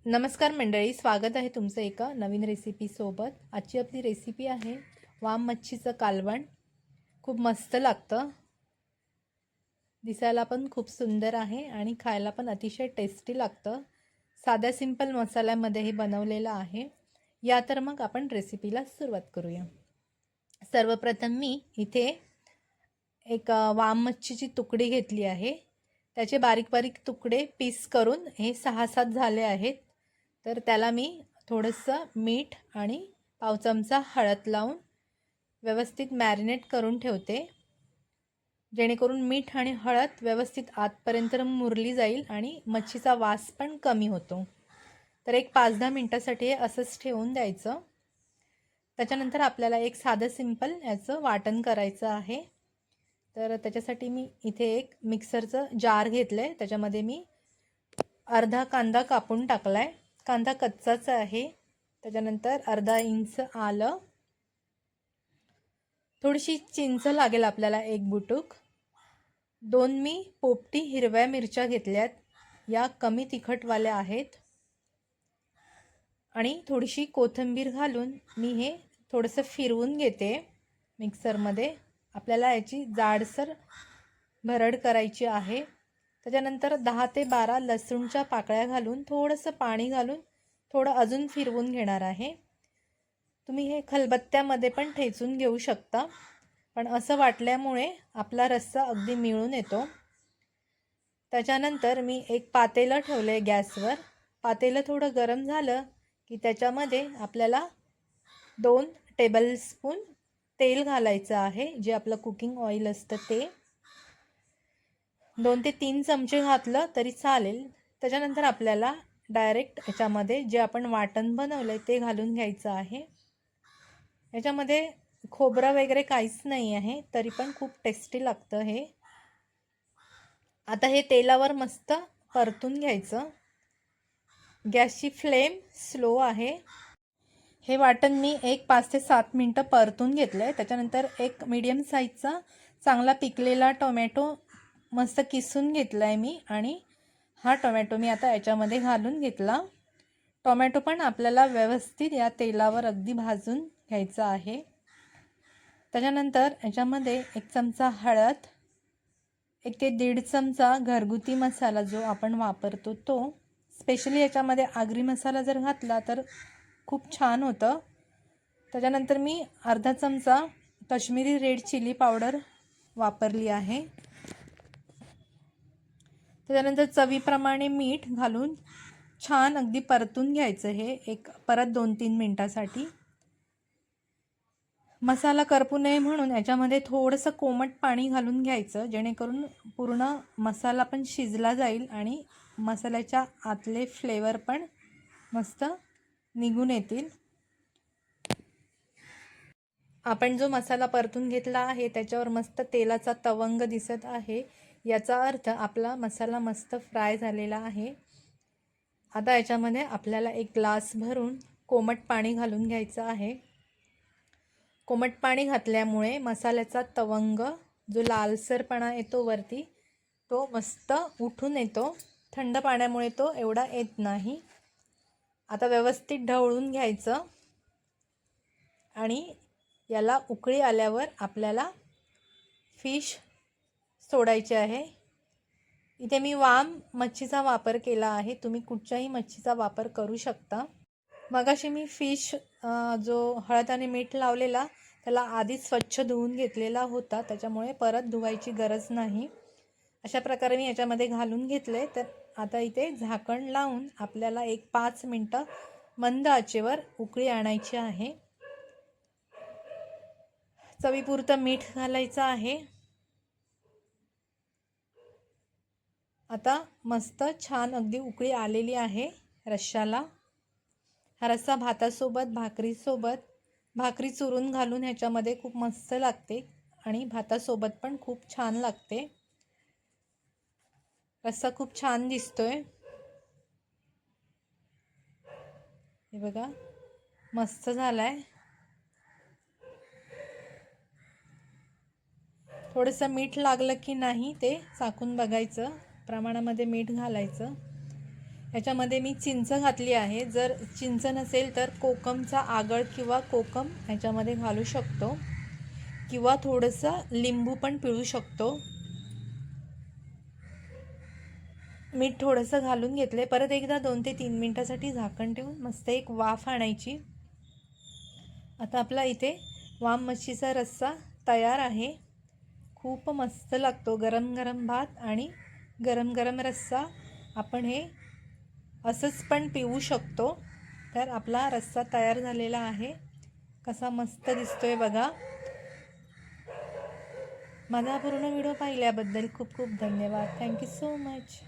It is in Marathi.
नमस्कार मंडळी, स्वागत आहे तुमचं एका नवीन रेसिपीसोबत। आजची आपली रेसिपी आहे वाम मच्छीचं कालवण। खूप मस्त लागतं, दिसायला पण खूप सुंदर आहे आणि खायला पण अतिशय टेस्टी लागतं। साध्या सिंपल मसाल्यामध्ये हे बनवलेलं आहे। या तर मग आपण रेसिपीला सुरुवात करूया। सर्वप्रथम मी इथे एक वाम मच्छीची तुकडी घेतली आहे। त्याचे बारीक बारीक तुकडे पीस करून हे 6-7 झाले आहेत। तर त्याला मी थोडंसं मीठ आणि पाव चमचा हळद लावून व्यवस्थित मॅरिनेट करून ठेवते, जेणेकरून मीठ आणि हळद व्यवस्थित आतपर्यंत मुरली जाईल आणि मच्छीचा वास पण कमी होतो। तर एक 5-10 मिनिटांसाठी असंच ठेवून द्यायचं। त्याच्यानंतर आपल्याला एक साधं सिंपल याचं वाटण करायचं आहे। तर त्याच्यासाठी मी इथे एक मिक्सरचं जार घेतलंय, त्याच्यामध्ये मी अर्धा कांदा कापून टाकलाय। कांदा कच्चाच आहे। त्याच्यानंतर अर्धा इंच आलं, थोडीशी चिंच लागेल आपल्याला, एक बुटुक, 2 मी पोपटी हिरव्या मिरच्या घेतल्यात, या कमी तिखटवाल्या आहेत, आणि थोडीशी कोथिंबीर घालून मी हे थोडंसं फिरवून घेते मिक्सरमध्ये। आपल्याला याची जाडसर भरड करायची आहे। त्याच्यानंतर 10 ते 12 लसूणच्या पाकळ्या घालून थोडंसं पाणी घालून थोडं अजून फिरवून घेणार आहे। तुम्ही हे खलबत्त्यामध्ये पण ठेचून घेऊ शकता, पण असं वाटल्यामुळे आपला रस्सा अगदी मिळून येतो। त्याच्यानंतर मी एक पातेलं ठेवले गॅसवर। पातेलं थोडं गरम झालं की त्याच्यामध्ये आपल्याला 2 टेबलस्पून तेल घालायचं आहे, जे आपलं कुकिंग ऑइल असतं ते। 2 ते 3 चमचे घातलं तरी चालेल। त्याच्यानंतर आपल्याला डायरेक्ट याच्यामध्ये जे आपण वाटण बनवलंय ते घालून घ्यायचं आहे। याच्यामध्ये खोबरं वगैरे काहीच नाही आहे, तरी पण खूप टेस्टी लागतं हे। आता हे तेलावर मस्त परतून घ्यायचं। गॅसची फ्लेम स्लो आहे। हे वाटण मी एक 5 ते 7 मिनिटं परतून घेतलंय। त्याच्यानंतर एक मीडियम साईजचा चांगला पिकलेला टोमॅटो मस्त किसून घेतलाय मी, आणि हा टोमॅटो मी आता याच्यामध्ये घालून घेतला। टोमॅटो पण आपल्याला व्यवस्थित या तेलावर अगदी भाजून घ्यायचा आहे। त्याच्यानंतर याच्यामध्ये 1 चमचा हळद, 1 ते 1.5 चमचा घरगुती मसाला जो आपण वापरतो तो। स्पेशली याच्यामध्ये आगरी मसाला जर घातला तर खूप छान होतं। त्याच्यानंतर मी अर्धा चमचा काश्मीरी रेड चिली पावडर वापरली आहे। त्याच्यानंतर चवीप्रमाणे मीठ घालून छान अगदी परतून घ्यायचं हे एक परत 2-3 मिनिटांसाठी। मसाला करपू नये म्हणून याच्यामध्ये थोडंसं कोमट पाणी घालून घ्यायचं, जेणेकरून पूर्ण मसाला पण शिजला जाईल आणि मसाल्याच्या आतले फ्लेवर पण मस्त निघून येतील। आपण जो मसाला परतून घेतला आहे त्याच्यावर मस्त तेलाचा तवंग दिसत आहे, याचा अर्थ आपला मसाला मस्त फ्राय झालेला आहे। आता याच्यामध्ये आपल्याला एक ग्लास भरून कोमट पाणी घालून घ्यायचं आहे। कोमट पाणी घातल्यामुळे मसाल्याचा तवंग जो लालसरपणा येतो वरती, तो मस्त उठून येतो। थंड पाण्यामुळे तो एवढा येत नाही। आता व्यवस्थित ढवळून घ्यायचं, आणि याला उकळी आल्यावर आपल्याला फिश सोडायचे आहे। इथे मी वाम मच्छीचा वापर केला आहे, तुम्ही कुठच्याही मच्छीचा वापर करू शकता। मगाशी मी फिश जो हळद आणि मीठ लावलेला त्याला आधीच स्वच्छ धुवून घेतलेला होता, त्याच्यामुळे परत धुवायची गरज नाही। अशा प्रकारे मी याच्यामध्ये घालून घेतले। तर आता इथे झाकण लावून आपल्याला एक 5 मिनिटं मंद आचेवर उकळी आणायची आहे। चवीपुरतं मीठ घालायचं आहे। आता मस्त छान अगदी उकळी आलेली आहे रश्श्याला। हा रस्सा भातासोबत, भाकरीसोबत, भाकरी चुरून घालून ह्याच्यामध्ये खूप मस्त लागते, आणि भातासोबत पण खूप छान लागते। रस्सा खूप छान दिसतोय, हे बघा मस्त झालाय। थोडंसं मीठ लागलं की नाही ते चाखून बघायचं, प्रमाणामध्ये मीठ घालायचं। याच्यामध्ये मी चिंच घातली आहे. जर चिंच नसेल तर कोकमचा आगळ किंवा कोकम ह्याच्यामध्ये घालू शकतो किंवा थोडंसं लिंबू पण पिळू शकतो. मीठ थोडंसं घालून घेतले. परत एकदा 2 ते 3 मिनिटासाठी झाकण ठेवून मस्त एक वाफ आणायची. आता आपला इथे वाम मच्छीचा रस्सा तयार आहे. खूप मस्त लागतो. गरम गरम भात आणि गरम गरम रस्सा. आपण हे असंच पण पिऊ शकतो. तर आपला रस्सा तयार झालेला आहे. कसा मस्त दिसतोय बघा. माझा पूर्ण व्हिडिओ पाहिल्याबद्दल खूप खूप धन्यवाद. Thank you so much.